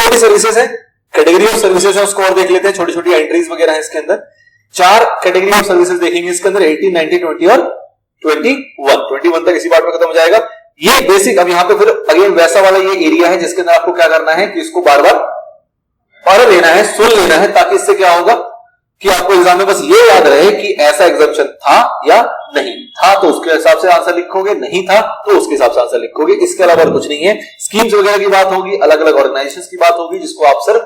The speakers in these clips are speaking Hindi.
छोटी सर्विसेज है, कैटेगरी ऑफ सर्विसेज है, उसको और देख लेते हैं, छोटी छोटी एंट्रीज वगैरह है इसके अंदर। 4 कैटेगरी ऑफ सर्विसेज देखेंगे इसके अंदर, 18, 19, 20 और 21 तक इसी पार्ट में खत्म हो जाएगा। ये बेसिक, अब यहां पे फिर अगेन वैसा वाला ये एरिया है जिसके अंदर आपको क्या करना है कि इसको बार बार पढ़ लेना है, सुन लेना है, ताकि इससे क्या होगा कि आपको एग्जाम में बस ये याद रहे कि ऐसा एग्जाम्पशन था या नहीं था, तो उसके हिसाब से आंसर लिखोगे, नहीं था तो उसके हिसाब से आंसर लिखोगे। इसके अलावा और कुछ नहीं है। स्कीम्स वगैरह की बात होगी, अलग अलग ऑर्गेनाइजेशंस की बात होगी, जिसको आप सर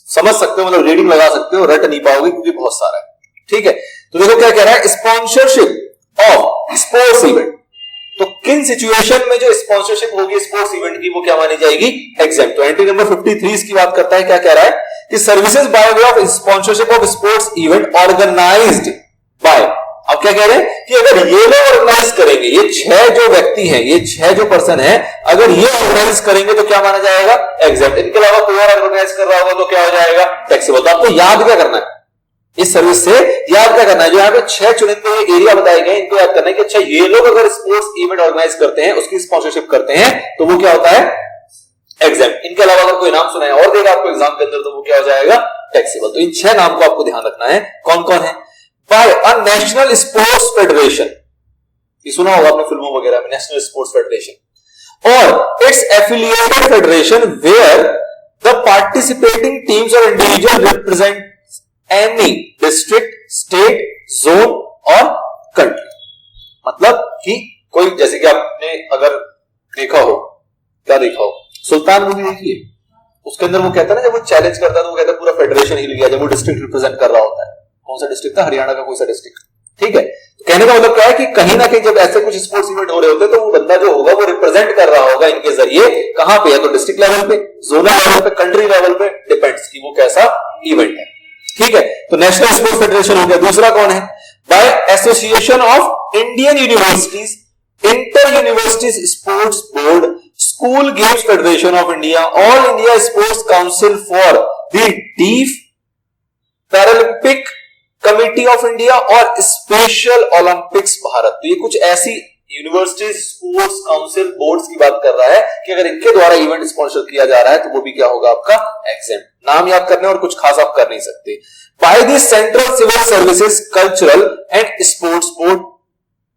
समझ सकते हो, मतलब रीडिंग लगा सकते हो, रट नहीं पाओगे क्योंकि बहुत सारा है। ठीक है, तो देखो क्या कह रहा है, स्पॉन्सरशिप ऑफ स्पोर्ट्स इवेंट। तो किन सिचुएशन में जो स्पॉन्सरशिप होगी स्पोर्ट्स इवेंट की वो क्या मानी जाएगी, एग्जाम्प्ट। तो एंट्री नंबर 53 इसकी बात करता है, क्या कह रहा है कि services by way of sponsorship of sports event organised by. अब क्या कह रहे हैं कि अगर ये लोग ऑर्गेनाइज करेंगे, ये 6 जो व्यक्ति हैं, ये 6 जो पर्सन है, अगर ये ऑर्गेनाइज करेंगे तो क्या माना जाएगा, एग्जाम्प्ट। इनके अलावा कोई और ऑर्गेनाइज कर रहा होगा तो क्या हो जाएगा, टैक्सेबल। तो आपको याद क्या करना है इस सर्विस से, याद क्या करना है, जो यहाँ पे 6 चुनिंदे एरिया बताए गए इनको याद करना है कि अच्छा ये लोग अगर स्पोर्ट्स इवेंट ऑर्गेनाइज करते हैं, उसकी स्पॉन्सरशिप करते हैं, तो वो क्या होता है, एग्जाम्प्ट। इनके अलावा अगर कोई नाम सुनाए और देगा आपको एग्जाम के अंदर, तो वो क्या हो जाएगा, टैक्सेबल। तो इन 6 नाम को आपको ध्यान रखना है, कौन कौन है। By a national sports federation, ये सुना होगा आपने फिल्मों वगैरह में, नेशनल स्पोर्ट्स फेडरेशन, और its affiliated federation where the participating teams और individual represent any district, state, zone और कंट्री। मतलब कि कोई, जैसे कि आपने अगर देखा हो, क्या देखा हो, सुल्तान मूवी देखी है, उसके अंदर वो कहता है ना, जब वो चैलेंज करता है तो वो कहता है पूरा फेडरेशन हिल गया, जब वो डिस्ट्रिक्ट रिप्रेजेंट कर रहा होता है। कौन सा डिस्ट्रिक्ट था, हरियाणा का कोई सा डिस्ट्रिक्ट। ठीक है, तो कहने का मतलब क्या है कि कहीं ना कहीं जब ऐसे कुछ स्पोर्ट्स इवेंट हो रहे होते हैं तो वो बंदा जो होगा वो रिप्रेजेंट कर रहा होगा इनके जरिए, कहां पे है, तो डिस्ट्रिक्ट लेवल पे, जोनल लेवल पे, कंट्री लेवल पे, डिपेंड्स कि वो कैसा इवेंट है। ठीक है, तो नेशनल स्पोर्ट्स फेडरेशन हो गया। दूसरा कौन है, by association of Indian universities, inter universities sports board, school games federation of India, all India sports council for the deaf Paralympic committee of India और स्पेशल ओलंपिक्स भारत। तो ये कुछ ऐसी यूनिवर्सिटीज स्पोर्ट्स काउंसिल बोर्ड्स की बात कर रहा है कि अगर इनके द्वारा इवेंट स्पॉन्सर किया जा रहा है तो वो भी क्या होगा आपका, एग्जाम्प्ट। नाम याद करने और कुछ खास आप कर नहीं सकते। By the central civil services cultural and sports board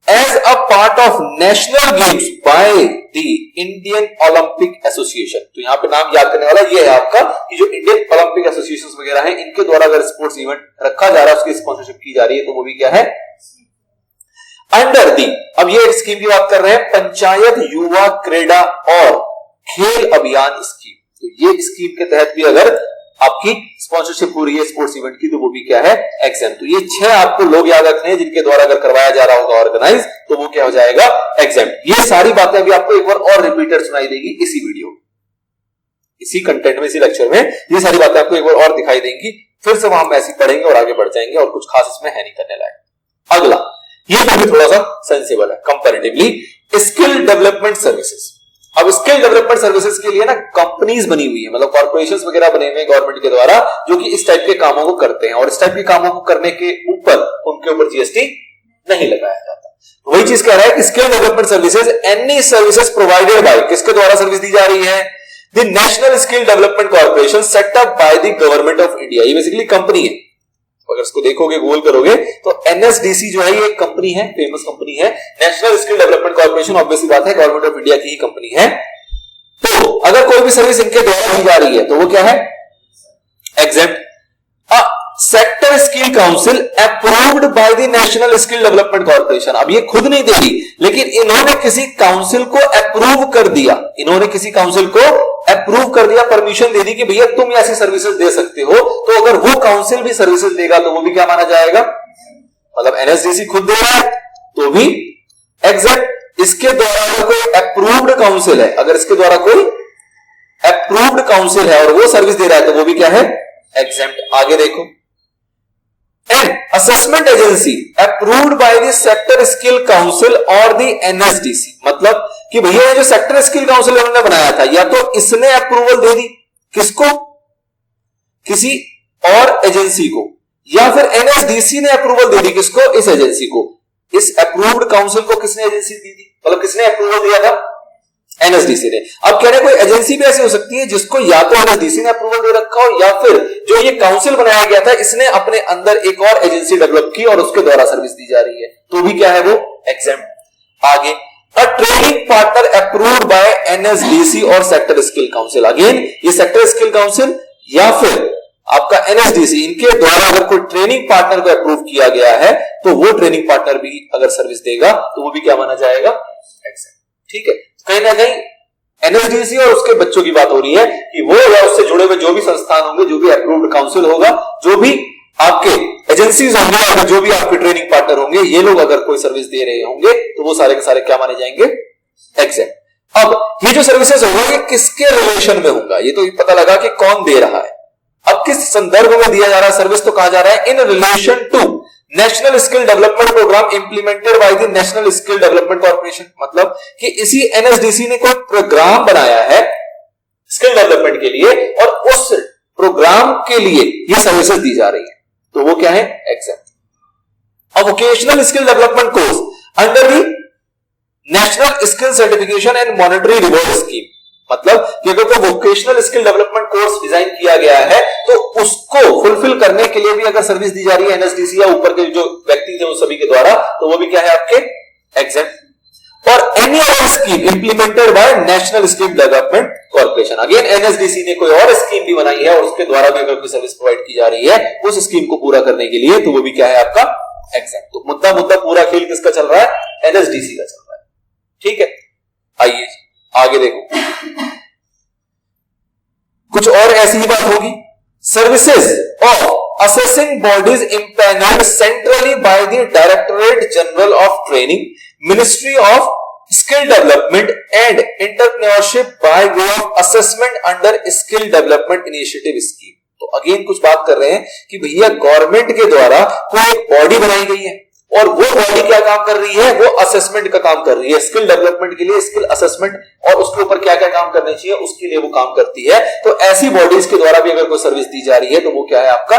as a part of national games by the Indian Olympic association. तो यहां पे नाम याद करने वाला ये है आपका कि जो इंडियन ओलंपिक एसोसिएशन वगैरह है, इनके द्वारा अगर स्पोर्ट्स इवेंट रखा जा रहा है, उसकी स्पॉन्सरशिप की जा रही है, तो वो भी क्या है, अंडर दी। अब ये स्कीम की बात कर रहे हैं, पंचायत युवा क्रीड़ा और खेल अभियान स्कीम। तो ये स्कीम के तहत भी अगर आपकी स्पॉन्सरशिप हो रही है स्पोर्ट्स इवेंट की, तो वो भी क्या है, एग्जाम्प्ट। तो ये 6 आपको लोग याद रखने हैं जिनके द्वारा अगर करवाया जा रहा होगा ऑर्गेनाइज, तो वो क्या हो जाएगा, एग्जाम्प्ट। ये सारी बातें अभी आपको एक बार और रिपीटेड सुनाई देगी इसी वीडियो, इसी कंटेंट में, इसी लेक्चर में ये सारी बातें आपको एक बार और दिखाई देंगी। फिर से वहां ऐसे पढ़ेंगे और आगे बढ़ जाएंगे, और कुछ खास इसमें है नहीं करने लायक। अगला, ये तो भी थोड़ा सा सेंसिबल है कंपैरेटिवली, स्किल डेवलपमेंट सर्विसेज। अब स्किल डेवलपमेंट सर्विसेज के लिए ना कंपनीज बनी हुई है, मतलब कॉर्पोरेशंस वगैरह बने हुए हैं गवर्नमेंट के द्वारा, जो कि इस टाइप के कामों को करते हैं, और इस टाइप के कामों को करने के ऊपर उनके ऊपर जीएसटी नहीं लगाया जाता। तो वही चीज कह रहा है कि skill development services any services provided by, किसके द्वारा सर्विस दी जा रही है, the national skill development corporation set up by the government of India. ये बेसिकली कंपनी है, अगर इसको देखोगे गूगल करोगे तो एनएसडीसी जो है ये एक कंपनी है, फेमस कंपनी है। National skill development corporation obviously बात है गवर्नमेंट ऑफ इंडिया की ही कंपनी है। तो अगर कोई भी सर्विस इनके द्वारा दी जा रही है तो वो क्या है, exempt. Sector skill council approved by the national skill development corporation. अब ये खुद नहीं दे रही, लेकिन इन्होंने किसी काउंसिल को अप्रूव कर दिया, इन्होंने किसी काउंसिल को अप्रूव कर दिया, परमिशन दे दी कि भैया तुम ऐसी सर्विसेज दे सकते हो। तो अगर वो काउंसिल भी सर्विसेज देगा तो वो भी क्या माना जाएगा, मतलब एनएसडीसी खुद दे रहा है तो भी एग्जैक्ट। इसके द्वारा अगर कोई अप्रूव्ड काउंसिल है, अगर इसके द्वारा कोई अप्रूव्ड काउंसिल है और वो सर्विस दे रहा है तो वो भी क्या है, एग्जैम्प्ट। आगे देखो, an assessment agency approved by the sector skill council और द एनएसडीसी। मतलब कि भैया ये जो सेक्टर स्किल काउंसिल उन्होंने बनाया था, या तो इसने अप्रूवल दे दी किसको, किसी और एजेंसी को, या फिर एनएसडीसी ने अप्रूवल दे दी किसको, इस एजेंसी को। इस अप्रूव्ड काउंसिल को किसने एजेंसी दी थी, मतलब किसने अप्रूवल दिया था, एनएसडीसी ने। अब कह रहे कोई एजेंसी भी ऐसी हो सकती है जिसको या तो एनएसडीसी ने अप्रूवल दे रखा हो या फिर जो ये काउंसिल बनाया गया था इसने अपने अंदर एक और एजेंसी डेवलप की और उसके द्वारा सर्विस दी जा रही है, तो भी क्या है वो एग्जेम्प्ट। आगे a training partner approved by NSDC और सेक्टर स्किल काउंसिल, अगेन ये सेक्टर स्किल काउंसिल या फिर आपका एनएसडीसी इनके द्वारा अगर कोई ट्रेनिंग पार्टनर को अप्रूव किया गया है तो वो ट्रेनिंग पार्टनर भी अगर सर्विस देगा तो वो भी क्या माना जाएगा एग्जेम्प्ट। ठीक है, कहीं ना कहीं एनएसडीसी और उसके बच्चों की बात हो रही है कि वो या उससे जुड़े हुए जो भी संस्थान होंगे, जो भी अप्रूव्ड काउंसिल होगा, जो भी आपके एजेंसीज होंगे या जो भी आपके ट्रेनिंग पार्टनर होंगे, ये लोग अगर कोई सर्विस दे रहे होंगे तो वो सारे के सारे क्या माने जाएंगे एग्जेम्प्ट। अब ये जो सर्विसेज होगा ये किसके रिलेशन में होगा, ये तो पता लगा कि कौन दे रहा है। अब किस संदर्भ में दिया जा रहा है सर्विस, तो कहा जा रहा है in relation to national skill development programme implemented by the national skill development corporation, मतलब कि इसी एनएसडीसी ने कोई प्रोग्राम बनाया है स्किल डेवलपमेंट के लिए और उस प्रोग्राम के लिए ये सर्विसेज दी जा रही है, तो वो क्या है exempt. A vocational skill development course under the national skill certification and monetary reward scheme, मतलब कि अगर कोई vocational skill development course design किया गया है तो उसको फुलफिल करने के लिए भी अगर सर्विस दी जा रही है एनएसडीसी या ऊपर के जो व्यक्ति थे उन सभी के द्वारा, तो वो भी क्या है आपके एग्जेम्प्ट। और any other scheme implemented bye national skill development corporation, again NSDC ने कोई और स्कीम भी बनाई है और उसके द्वारा भी अगर कोई सर्विस प्रोवाइड की जा रही है उस स्कीम को पूरा करने के लिए, तो वो भी क्या है आपका एग्जेम्प्ट। तो मुद्दा पूरा खेल किसका चल रहा है, एनएसडीसी का चल रहा है। ठीक है, आइए आगे देखो, कुछ और ऐसी ही बात होगी। Services of assessing bodies empanelled centrally by the directorate general of training, ministry of skill development and entrepreneurship bye way of assessment under skill development initiative scheme. तो अगेन कुछ बात कर रहे हैं कि भैया गवर्नमेंट के द्वारा कोई एक बॉडी बनाई गई है और वो बॉडी क्या काम कर रही है, वो असेसमेंट का काम कर रही है, स्किल डेवलपमेंट के लिए स्किल असेसमेंट और उसके ऊपर क्या क्या काम करने चाहिए उसके लिए वो काम करती है। तो ऐसी बॉडीज के द्वारा भी अगर कोई सर्विस दी जा रही है तो वो क्या है आपका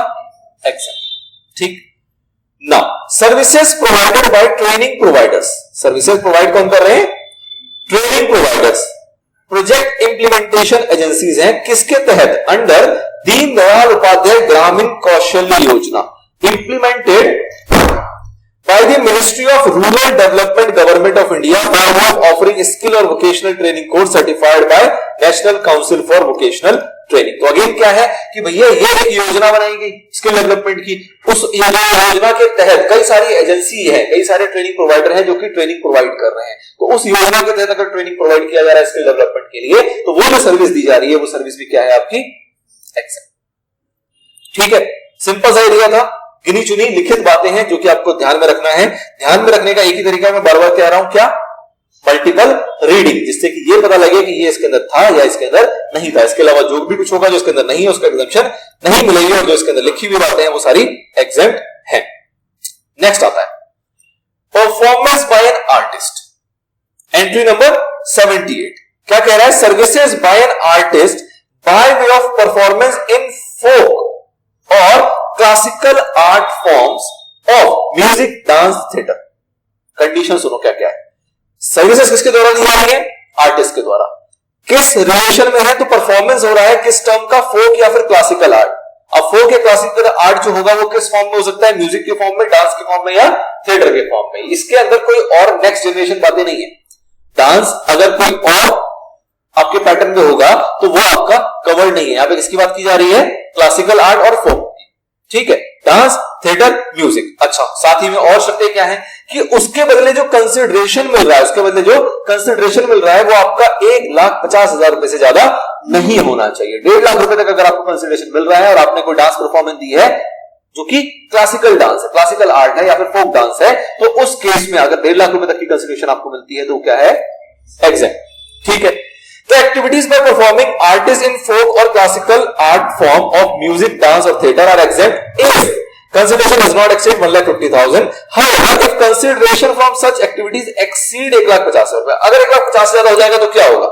एग्जेम्प्ट। ठीक, now services provided by training providers, services provide कौन कर रहे हैं, training providers. Project implementation agencies हैं किसके तहत, अंडर दीनदयाल उपाध्याय ग्रामीण कौशल्य योजना, implemented by the Ministry of Rural Development Government of India by way of offering skill or vocational training course certified by National Council for Vocational Training। तो अगेन क्या है कि भैया ये एक योजना बनाई गई स्किल डेवलपमेंट की, उस योजना के तहत कई सारी एजेंसी है, कई सारे ट्रेनिंग प्रोवाइडर हैं जो कि ट्रेनिंग प्रोवाइड कर रहे हैं। तो उस योजना के तहत अगर ट्रेनिंग प्रोवाइड किया जा रहा है स्किल डेवलपमेंट के लिए तो वो जो सर्विस दी जा रही है वो सर्विस भी क्या है आपकी एग्जेम्प्ट। ठीक है, सिंपल सा एरिया था, गिनी चुनी लिखित बातें हैं जो कि आपको ध्यान में रखना है। ध्यान में रखने का एक ही तरीका मैं बार बार कह रहा हूं, क्या, मल्टीपल रीडिंग, जिससे कि ये पता लगे कि ये इसके अंदर था या इसके अंदर नहीं था। इसके अलावा जो भी कुछ होगा जो इसके अंदर नहीं है उसका एग्जेम्पशन नहीं मिलेगी और जो इसके अंदर लिखी हुई बातें हैं वो सारी एग्जेम्प्ट है। नेक्स्ट आता है performance by an artist, entry number 78। क्या कह रहा है, services by an artist by way of performance in folk और classical art forms of music, dance, theatre. Condition सुनो क्या क्या है, सर्विसेज किसके द्वारा दी जा रही है, आर्टिस्ट के द्वारा। किस रिलेशन में है, तो परफॉर्मेंस हो रहा है किस टर्म का, फोक या फिर क्लासिकल आर्ट। अब फोक या क्लासिकल आर्ट जो होगा वो किस फॉर्म में हो सकता है, म्यूजिक के फॉर्म में, डांस के फॉर्म में या थिएटर के फॉर्म में। इसके अंदर कोई और नेक्स्ट जनरेशन बातें नहीं है। डांस अगर कोई और आपके पैटर्न में होगा तो वो आपका कवर नहीं है। यहां पे किसकी बात की जा रही है, क्लासिकल आर्ट और फोक। ठीक है, डांस, थिएटर, म्यूजिक। अच्छा, साथ ही में और शर्तें क्या है कि उसके बदले जो कंसिडरेशन मिल रहा है, उसके बदले जो कंसिडरेशन मिल रहा है वो आपका 1,50,000 रुपए से ज्यादा नहीं होना चाहिए। 1.5 लाख रुपए तक अगर आपको कंसिडरेशन मिल रहा है और आपने कोई डांस परफॉर्मेंस दी है जो कि क्लासिकल डांस है, क्लासिकल आर्ट है या फिर फोक डांस है, तो उस केस में अगर 1.5 लाख रुपए तक की कंसिडरेशन आपको मिलती है तो क्या है एग्जेम्प्ट। ठीक है, The activities by performing artists in folk or classical art form of music, dance or theatre are exempt if consideration does not exceed 1,50,000. However, if consideration from such activities exceed 1,50,000 रुपए, अगर 1,50,000 ज्यादा हो जाएगा तो क्या होगा,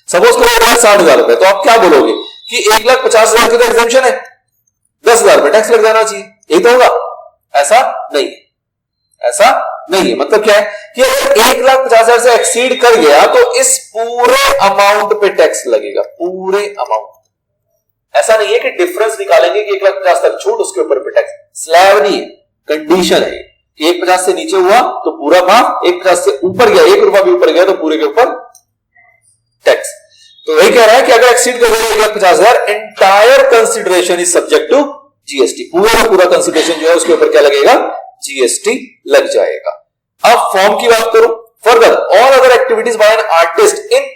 सपोज करो 1,60,000 रुपए, तो आप क्या बोलोगे कि 1,50,000 की तो एग्जेम्पशन है, 10,000 रुपए टैक्स लग जाना चाहिए, यही तो होगा। ऐसा नहीं, ऐसा नहीं है। मतलब क्या है कि अगर 1,50,000 से एक्सीड कर गया तो इस पूरे अमाउंट पे टैक्स लगेगा, पूरे अमाउंट। ऐसा नहीं है कि डिफरेंस निकालेंगे कि 1,50,000 तक छूट, उसके ऊपर पे टैक्स। स्लैब नहीं है, कंडीशन है कि 1,50,000 से नीचे हुआ तो पूरा माफ, 1,50,000 से ऊपर गया, 1 रुपया भी ऊपर गया तो पूरे के ऊपर टैक्स। तो वही कह रहा है कि अगर एक्सीड कर गया 1,50,000, entire consideration is subject to GST. पूरा का पूरा कंसिडरेशन जो है उसके ऊपर क्या लगेगा, जीएसटी लग जाएगा। अब फॉर्म की बात करो, further all other activities by an artist in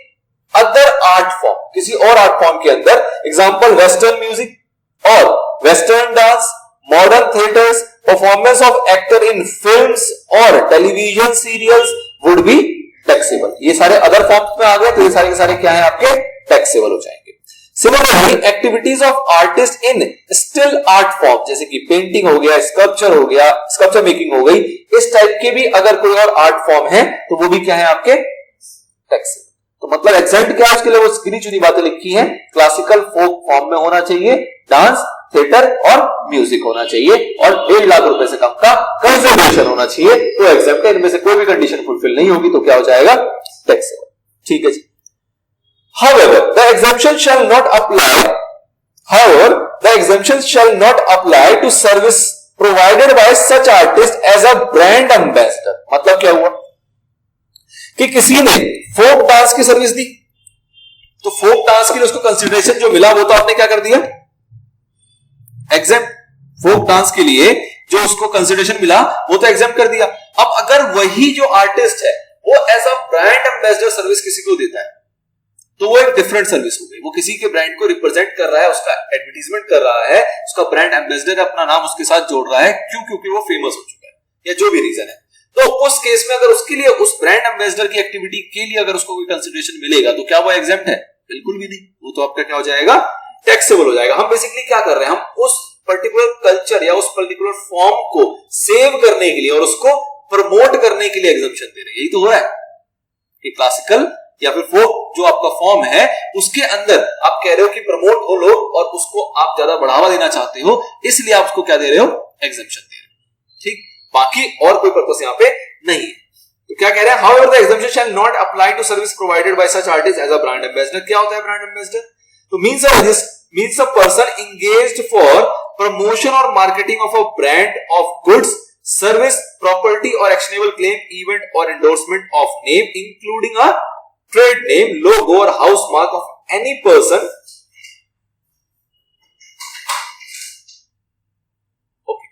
other art form, किसी और आर्ट फॉर्म के अंदर, एग्जांपल वेस्टर्न म्यूजिक और western dance, modern theatres, performance of actor in films और television serials would be taxable. ये सारे अदर फॉर्म्स में आ गए तो ये सारे के सारे क्या है आपके, टैक्सेबल हो जाएंगे। Similarly activities of artist in still art form, जैसे कि पेंटिंग हो गया, स्कल्पचर हो गया, स्कल्पचर मेकिंग हो गई, इस टाइप के भी अगर कोई और आर्ट फॉर्म है तो वो भी क्या है आपके, टैक्सेबल। तो मतलब एग्जैक्ट क्या है उसके लिए वो गिनी चुनी बातें लिखी हैं। क्लासिकल फोक फॉर्म में होना चाहिए, डांस, थिएटर और म्यूजिक होना चाहिए, और 1.5 लाख रुपए से कम का कंसिडरेशन होना चाहिए। तो एग्जैक्ट है, इनमें से कोई भी कंडीशन फुलफिल नहीं होगी तो क्या हो जाएगा, टैक्सेबल। ठीक है जी। However, the exemption shall not apply. However, the exemption shall not apply to service provided by such artist as a brand ambassador. मतलब क्या हुआ कि किसी ने फोक डांस की सर्विस दी, तो फोक डांस के लिए उसको कंसिडरेशन जो मिला वो तो आपने क्या कर दिया, एग्जेम्प्ट। फोक डांस के लिए जो उसको कंसिडरेशन मिला वो तो एग्जेम्प्ट कर दिया। अब अगर वही जो आर्टिस्ट है वो as a brand ambassador service किसी को देता है तो वो एक डिफरेंट सर्विस हो गई। वो किसी के ब्रांड को रिप्रेजेंट कर रहा है, उसका एडवर्टीजमेंट कर रहा है, उसका ब्रांड एम्बेसडर अपना नाम उसके साथ जोड़ रहा है, क्योंकि वो फेमस हो चुका है या जो भी रीजन है। तो उस केस में अगर उसके लिए, उस ब्रांड एम्बेसडर की एक्टिविटी के लिए अगर उसको कोई कंसिडरेशन मिलेगा तो क्या वो एग्जेम्प्ट है, बिल्कुल भी नहीं। वो तो आपका क्या हो जाएगा, टैक्सेबल हो जाएगा। हम बेसिकली क्या कर रहे हैं, हम उस पर्टिकुलर कल्चर या उस पर्टिकुलर फॉर्म को सेव करने के लिए और उसको प्रमोट करने के लिए एग्जम्पशन दे रहे हैं। यही तो हो रहा है कि क्लासिकल या फिर फोक जो आपका फॉर्म है उसके अंदर आप कह रहे हो कि प्रमोट हो लोग और उसको आप ज्यादा बढ़ावा देना चाहते हो, इसलिए आप उसको क्या दे रहे हो, एग्जम्पशन दे रहे हो। ठीक, बाकी और कोई पर्पस यहां पे नहीं है। तो क्या कह रहे हैं, however the exemption shall not apply to service provided by such artist as a brand ambassador. क्या होता है ब्रांड एम्बेसडर, तो means a person engaged for promotion और marketing of a brand of goods, service, property और एक्शनेबल क्लेम, इवेंट और endorsement of name including a trade name, logo और house mark of any person. Okay,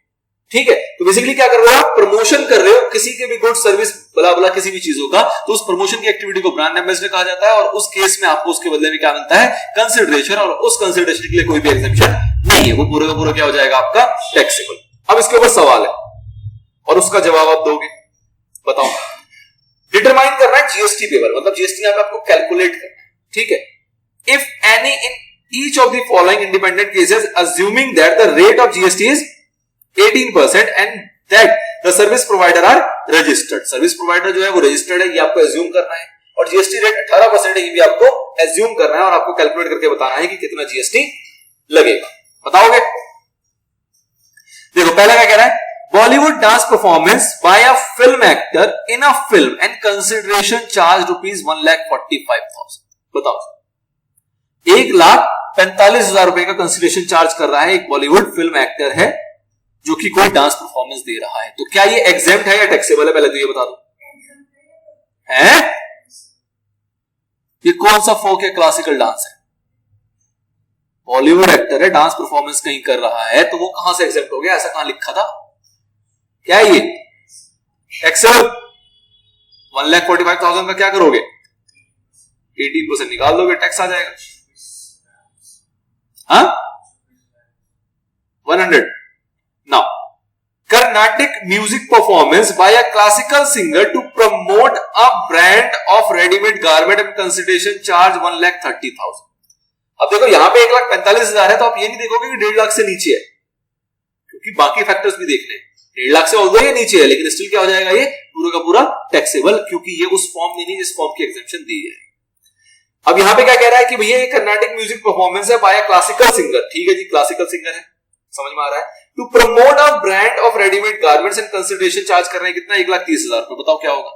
ठीक है। तो बेसिकली क्या कर रहे हो आप, प्रमोशन कर रहे हो किसी के भी गुड सर्विस बला बला किसी भी चीजों का, तो उस प्रमोशन की एक्टिविटी को ब्रांड एम्बेसडर कहा जाता है और उस केस में आपको उसके बदले में क्या मिलता है, कंसिडरेशन, और उस कंसिडरेशन के लिए कोई भी एग्जेम्पशन नहीं है, वो पूरे का पूरा क्या हो जाएगा आपका, टैक्सेबल। अब इसके ऊपर सवाल है और उसका जवाब आप दोगे, बताओ। डिटरमाइन करना है जीएसटी पेपर, मतलब जीएसटी यहां पे आपको कैलकुलेट करना है। ठीक है, if any in each of the following independent cases assuming that the rate of GST is 18% and that the service provider are registered. Service provider जो है वो रजिस्टर्ड है, ये आपको एज्यूम करना है, और जीएसटी रेट 18% है, ये भी आपको एज्यूम करना है और आपको कैलकुलेट करके बताना है कि कितना जीएसटी लगेगा। बताओगे? देखो पहला क्या कह रहा है, Bollywood dance performance by a film actor in a film and consideration charge ₹1,45,000। बताओ, 1,45,000 रुपए का कंसिडरेशन चार्ज कर रहा है एक बॉलीवुड फिल्म एक्टर है जो कि कोई डांस परफॉर्मेंस दे रहा है, तो क्या ये एग्जेम्प्ट है या टैक्सेबल है, पहले तो ये बता दो। है ये कौन सा फोक है, क्लासिकल डांस है, बॉलीवुड एक्टर है, डांस परफॉर्मेंस कहीं कर रहा है, तो वो कहां से एग्जेम्प्ट हो गया, ऐसा कहां लिखा था, क्या है ये टैक्सेबल। 1,45,000 का क्या करोगे, 18% निकाल दोगे, टैक्स आ जाएगा। हाँ 100। Now Carnatic music performance by a classical singer to promote a brand of ready-made garment and consideration charge 1,30,000। अब देखो यहां पे 1,45,000 है, तो आप ये नहीं देखोगे कि 1.5 लाख से नीचे है, क्योंकि बाकी फैक्टर्स भी देखने हैं। 1.5 लाख से ऑल्दो ये नीचे है, लेकिन स्टिल क्या हो जाएगा, ये पूरा का पूरा टैक्सेबल, क्योंकि ये उस फॉर्म में नहीं जिस फॉर्म की एग्जेम्पशन दी है। अब यहां पे क्या कह रहा है कि भैया ये कर्नाटिक म्यूजिक परफॉर्मेंस है बाय क्लासिकल सिंगर। ठीक है जी, क्लासिकल सिंगर है, समझ में आ रहा है? To promote a brand of readymade garments and consideration charge कर रहे हैं कितना, 1,30,000 रुपए। बताओ क्या होगा?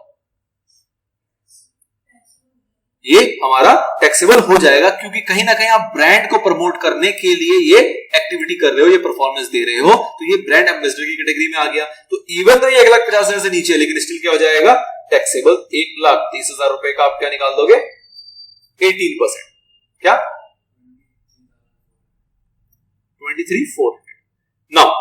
ये हमारा टैक्सेबल हो जाएगा, क्योंकि कहीं ना कहीं आप ब्रांड को प्रमोट करने के लिए ये एक्टिविटी कर रहे हो, ये परफॉर्मेंस दे रहे हो, तो ये ब्रांड एम्बेसडर की कैटेगरी में आ गया। तो इवन तो ये 1,50,000 से नीचे है, लेकिन स्टिल क्या हो जाएगा? टैक्सेबल। 1,30,000 रुपए का आप क्या निकाल दोगे? 18%। क्या? 23,400। Now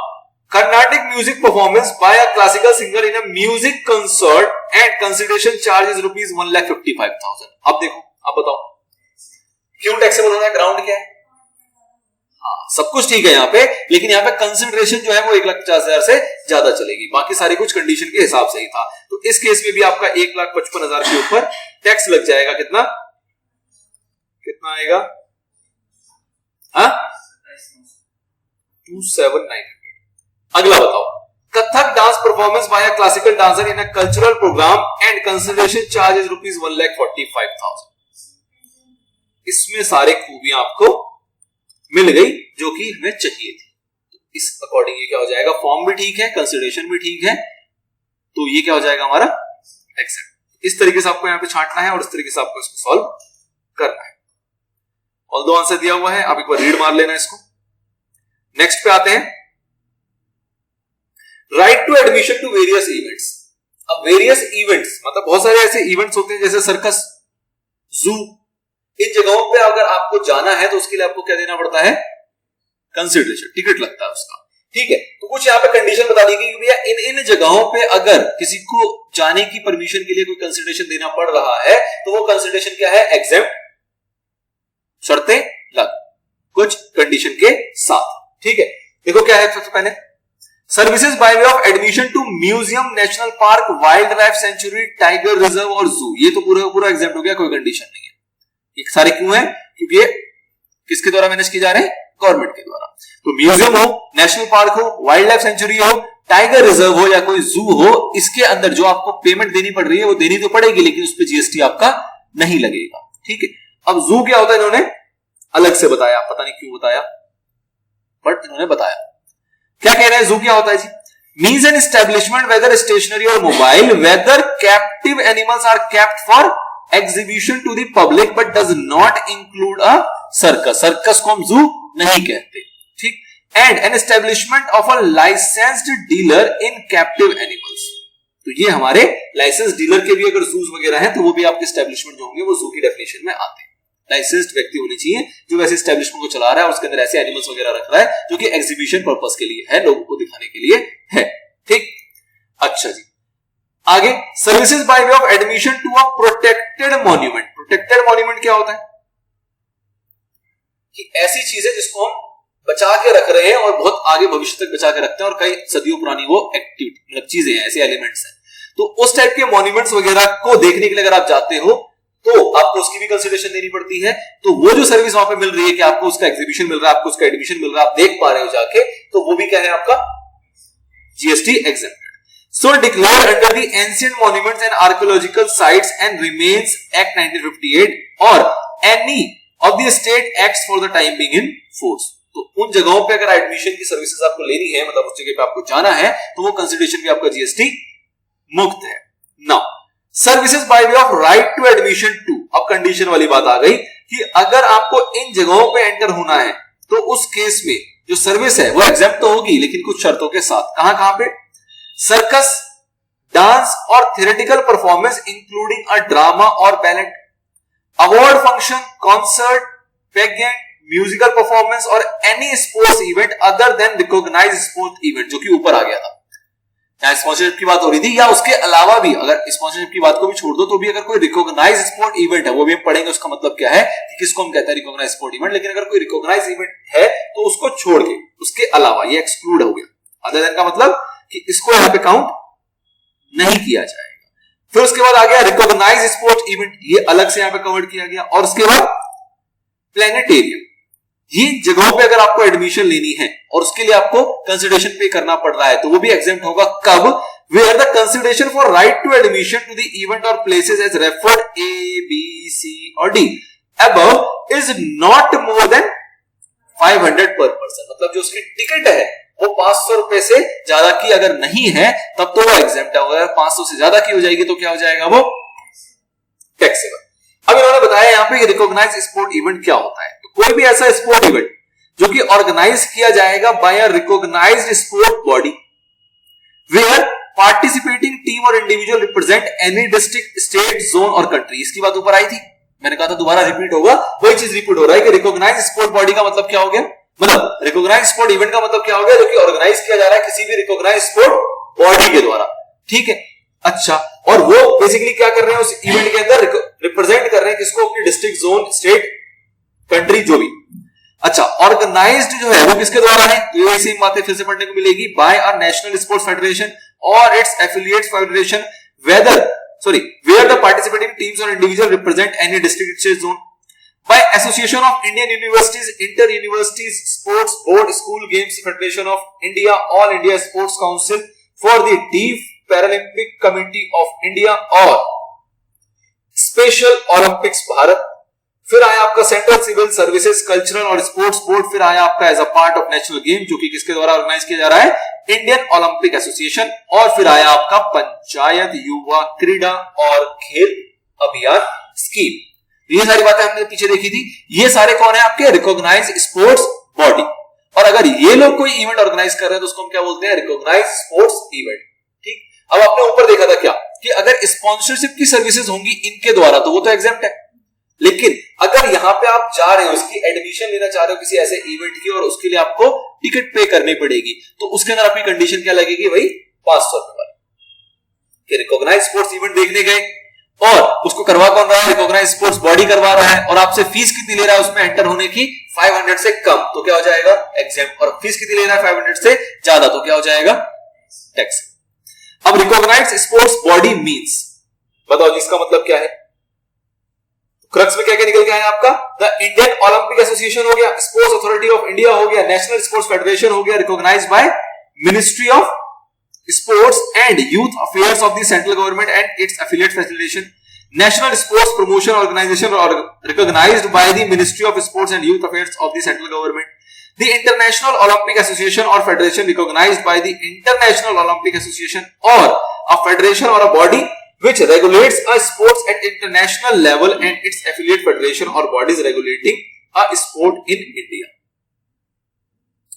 Carnatic music performance by a classical singer in a music concert and consideration charge is rupees 1,55,000। अब देखो, अब बताओ क्यों टैक्सेबल हो रहा है? ग्राउंड क्या है? हाँ, सब कुछ ठीक है यहाँ पे, लेकिन यहाँ पे कंसिडरेशन जो है वो 1,50,000 से ज्यादा चलेगी, बाकी सारी कुछ कंडीशन के हिसाब से ही था। तो इस केस में भी आपका 1,55,000 के ऊपर टैक्स लग जाएगा। कितना कितना आएगा? 27,900। अगला बताओ, Kathak dance performance by a classical dancer in a cultural programme and consideration charge is rupees 1,45,000। इसमें सारे खूबियां आपको मिल गई जो कि हमें चाहिए थी। तो इस अकॉर्डिंग ये क्या हो जाएगा? फॉर्म भी ठीक है, कंसिडरेशन भी ठीक है, तो ये क्या हो जाएगा हमारा? एक्सेप्ट। इस तरीके से आपको यहां पे छांटना है और इस तरीके से आपको इसको सॉल्व करना है। ऑल दो आंसर दिया हुआ है, आप एक बार रीड मार लेना इसको। नेक्स्ट पे आते हैं, right to admission to various events. अब वेरियस इवेंट्स मतलब बहुत सारे ऐसे इवेंट्स होते हैं जैसे सर्कस, जू, इन जगहों पे अगर आपको जाना है तो उसके लिए आपको क्या देना पड़ता है? कंसिडरेशन, टिकट लगता है उसका। ठीक है, तो कुछ यहाँ पे कंडीशन बता दी गई कि भैया इन जगहों पे अगर किसी को जाने की परमिशन के लिए कोई कंसिडरेशन देना पड़ रहा है तो वो कंसिडरेशन क्या है? एग्जेम्प्ट, शर्तें लग कुछ कंडीशन के साथ। ठीक है, देखो क्या है। सबसे पहले services by way of admission to museum, national park, wild life sanctuary, tiger reserve और जू, ये तो पूरा एग्जेम्प्ट हो गया, कोई कंडीशन नहीं है। ये सारे क्यों है? क्योंकि ये किसके द्वारा मैनेज किए जा रहे हैं? गवर्नमेंट के द्वारा। तो म्यूजियम हो, नेशनल पार्क हो, वाइल्ड लाइफ सेंचुरी हो, टाइगर रिजर्व हो या कोई जू हो, इसके अंदर जो आपको पेमेंट देनी पड़ रही है वो देनी तो पड़ेगी, लेकिन उस पर जीएसटी आपका नहीं लगेगा। ठीक है, अब जू क्या होता है इन्होंने अलग से बताया, पता नहीं क्यों बताया, बट इन्होंने बताया। क्या कह रहे हैं? जू क्या होता है जी? Means an establishment whether stationary और mobile whether captive animals are kept for exhibition to the public but does not include a circus. Circus को हम जू नहीं कहते। ठीक, and an establishment of a licensed dealer in captive animals. तो ये हमारे लाइसेंस डीलर के भी अगर जूस वगैरह हैं तो वो भी आपके एस्टेब्लिशमेंट जो होंगे वो जू की डेफिनेशन में आते हैं। लाइसेंस्ड व्यक्ति होने चाहिए जो वैसे एस्टेब्लिशमेंट को चला रहा है और उसके अंदर ऐसे एनिमल्स वगैरह रख रहा है जो कि एग्जीबिशन पर्पस के लिए है, लोगों को दिखाने के लिए है। ठीक, अच्छा जी, आगे services by way of admission to a protected monument. Protected monument क्या होता है? कि ऐसी चीजें जिसको हम बचा के रख रहे हैं और बहुत आगे भविष्य तक बचा के रखते हैं और कई सदियों पुरानी वो एक्टिविटी मतलब चीजें हैं, ऐसे एलिमेंट्स हैं। तो उस टाइप के मॉन्यूमेंट्स वगैरह को देखने के लिए अगर आप जाते हो तो आपको उसकी भी कंसिडरेशन देनी पड़ती है। तो वो जो सर्विस वहां पे मिल रही है कि आपको उसका एग्जीबिशन मिल रहा है, आपको उसका एडमिशन मिल रहा है, आप देख पा रहे हो जाके, तो वो भी क्या है आपका? GST exempted. So declared under the ancient monuments and archaeological sites and remains act 1958 और any of the state acts for the time being in force. तो उन जगहों पे अगर एडमिशन की सर्विसेज आपको लेनी है, मतलब उस जगह पे आपको जाना है, तो वो कंसिडरेशन भी आपका जीएसटी मुक्त है। Now services by way of right to admission to. अब कंडीशन वाली बात आ गई कि अगर आपको इन जगहों पे एंटर होना है तो उस केस में जो सर्विस है वो एग्जेम्प्ट तो होगी, लेकिन कुछ शर्तों के साथ। कहां कहां पे? सर्कस, डांस और theoretical performance including a drama और ballet, award function, concert, pageant, musical performance और any sports event other than recognised sports event, जो कि ऊपर आ गया था। या स्पॉन्सरशिप की बात हो रही थी, या उसके अलावा भी अगर स्पॉन्सरशिप की बात को भी छोड़ दो तो भी अगर कोई रिकॉग्नाइज स्पोर्ट इवेंट है वो भी हम पढ़ेंगे, उसका मतलब क्या है कि किसको हम कहते हैं रिकॉग्नाइज स्पोर्ट इवेंट। लेकिन अगर कोई रिकॉग्नाइज इवेंट है तो उसको छोड़ के उसके अलावा ये एक्सक्लूड हो गया। अदर देन का मतलब कि इसको यहां पे काउंट नहीं किया जाएगा। फिर उसके बाद आ गया रिकॉग्नाइज स्पोर्ट इवेंट, ये अलग से यहां पे कवर किया गया। और उसके बाद प्लेनेटेरियम, ये जगहों पे अगर आपको एडमिशन लेनी है और उसके लिए आपको कंसिडरेशन पे करना पड़ रहा है तो वो भी एग्जेम्प्ट होगा। कब? Where the consideration for right to admission to the event और places as referred A, B, C और D above is not more than 500 पर पर्सन, मतलब जो उसकी टिकट है वो 500 रुपए से ज्यादा की अगर नहीं है तब तो वो एग्जेम्प्ट है, अगर 500 से ज्यादा की हो जाएगी तो क्या हो जाएगा, वो टैक्सेबल। अब इन्होंने बताया यहाँ पे रिकॉग्नाइज स्पोर्ट इवेंट क्या होता है। तो कोई भी ऐसा स्पोर्ट इवेंट जो कि ऑर्गेनाइज किया जाएगा by a recognised sport body where participating team और individual represent any district, state, zone और कंट्री। इसकी बात ऊपर आई थी, मैंने कहा था दोबारा रिपीट होगा, वही चीज रिपीट हो रहा है कि रिकॉग्नाइज स्पोर्ट बॉडी का मतलब क्या हो गया, मतलब रिकॉग्नाइज स्पोर्ट इवेंट का मतलब क्या हो गया, जो कि ऑर्गेनाइज किया जा रहा है किसी भी रिकॉग्नाइज स्पोर्ट बॉडी के द्वारा, ठीक है। अच्छा, और वो बेसिकली क्या कर रहे हैं उस इवेंट के अंदर, रिप्रेजेंट कर रहे हैं किसको, अपनी डिस्ट्रिक्ट, जोन, स्टेट, कंट्री, जो भी। अच्छा, ऑर्गेनाइज्ड जो है वो किसके द्वारा है, तो ये सेम बातें फिर से पढ़ने को मिलेगी, by a national sports federation और its affiliates federation where the participating teams or individual represent any district, state, zone, by Association of Indian Universities, Inter Universities Sports Board, School Games Federation of India, All India Sports Council, for the Deaf Paralympic Committee of India और स्पेशल ओलंपिक्स भारत। फिर आया आपका सेंट्रल सिविल सर्विसेज, कल्चरल और स्पोर्ट्स बोर्ड। फिर आया आपका as a part of national game, जो कि किसके द्वारा ऑर्गेनाइज किया जा रहा है, इंडियन ओलंपिक एसोसिएशन। और फिर आया आपका पंचायत युवा क्रीड़ा और खेल अभियान स्कीम। ये सारी बातें हमने पीछे देखी थी। ये सारे कौन है, आपके रिकॉग्नाइज स्पोर्ट्स बॉडी। और अगर ये लोग कोई इवेंट ऑर्गेनाइज कर रहे हैं तो उसको हम क्या बोलते हैं, रिकॉग्नाइज स्पोर्ट्स इवेंट, ठीक। अब आपने ऊपर देखा था क्या कि अगर स्पॉन्सरशिप की सर्विसेज होंगी इनके द्वारा तो वो तो एग्जेम्प्ट है, लेकिन अगर यहां पे आप जा रहे हो, उसकी एडमिशन लेना चाह रहे हो किसी ऐसे इवेंट की, और उसके लिए आपको टिकट पे करनी पड़ेगी, तो उसके अंदर आपकी कंडीशन क्या लगेगी, भाई 500 रुपए कि रिकॉग्नाइज स्पोर्ट्स इवेंट देखने गए और उसको करवा कौन रहा है, रिकॉग्नाइज स्पोर्ट्स बॉडी करवा रहा है, और आपसे फीस कितनी ले रहा है उसमें एंटर होने की, 500 से कम, तो क्या हो जाएगा, एग्जेम्प्ट। और फीस कितनी ले रहा है, 500 से ज्यादा, तो क्या हो जाएगा, टैक्स। अब रिकॉग्नाइज स्पोर्ट्स बॉडी मींस, बताओ जिसका मतलब क्या है, क्रक्स में क्या क्या निकल के आया आपका, द इंडियन ओलंपिक एसोसिएशन हो गया, स्पोर्ट्स अथॉरिटी ऑफ इंडिया हो गया, नेशनल स्पोर्ट्स फेडरेशन हो गया, recognised by ministry of sports and youth affairs of the central government and its affiliate federation, national sports promotion organisation और recognised by the ministry of sports and youth affairs of the central government, the international Olympic association और federation recognised by the international Olympic association, और अ फेडरेशन और a body which regulates a sports at international level and its affiliate federation or bodies regulating a sport in India।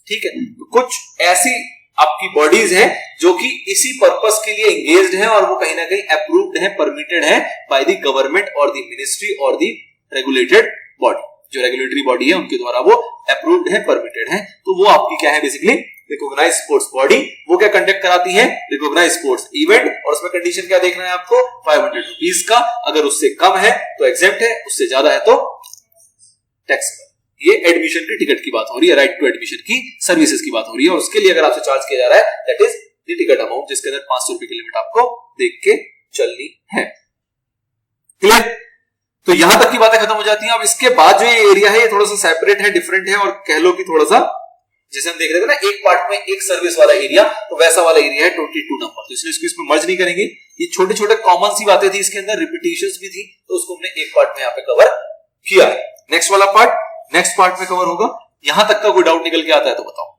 ठीक है, तो कुछ ऐसी आपकी बॉडीज हैं जो कि इसी पर्पस के लिए एंगेज्ड हैं और वो कहीं ना कहीं अप्रूव्ड है, परमिटेड है बाय द गवर्नमेंट और द मिनिस्ट्री और द रेगुलेटेड बॉडी, जो रेगुलेटरी बॉडी है उनके द्वारा वो अप्रूव्ड है, परमिटेड है। तो वो आपकी क्या है, बेसिकली रिकॉग्नाइज स्पोर्ट्स बॉडी। वो क्या कंडक्ट कराती है, रिकॉग्नाइज स्पोर्ट्स इवेंट, और उसमें कंडीशन क्या देखना है आपको, 500 रुपीज का, अगर उससे कम है तो एग्जेम्प्ट है, उससे ज्यादा है तो टैक्सेबल। ये एडमिशन की टिकट की बात हो रही है, राइट टू एडमिशन की सर्विसेज की बात हो रही है, और उसके लिए अगर आपसे चार्ज किया जा रहा है that is the ticket amount, जिसके अंदर 500 रुपए की लिमिट आपको देख के चलनी है। क्लियर? तो यहां तक की बातें खत्म हो जाती हैं। अब इसके बाद जो ये एरिया है ये थोड़ा सा सेपरेट है, डिफरेंट है, और कह लो कि थोड़ा सा जैसे हम देख रहे थे ना एक पार्ट में एक सर्विस वाला एरिया, तो वैसा वाला एरिया है 22 नंबर, तो इसलिए इसको इसमें मर्ज नहीं करेंगे। ये छोटे छोटे कॉमन सी बातें थी, इसके अंदर रिपीटिशंस भी थी, तो उसको हमने एक पार्ट में यहाँ पे कवर किया है। नेक्स्ट वाला पार्ट नेक्स्ट पार्ट में कवर होगा। यहां तक का कोई डाउट निकल के आता है तो बताओ।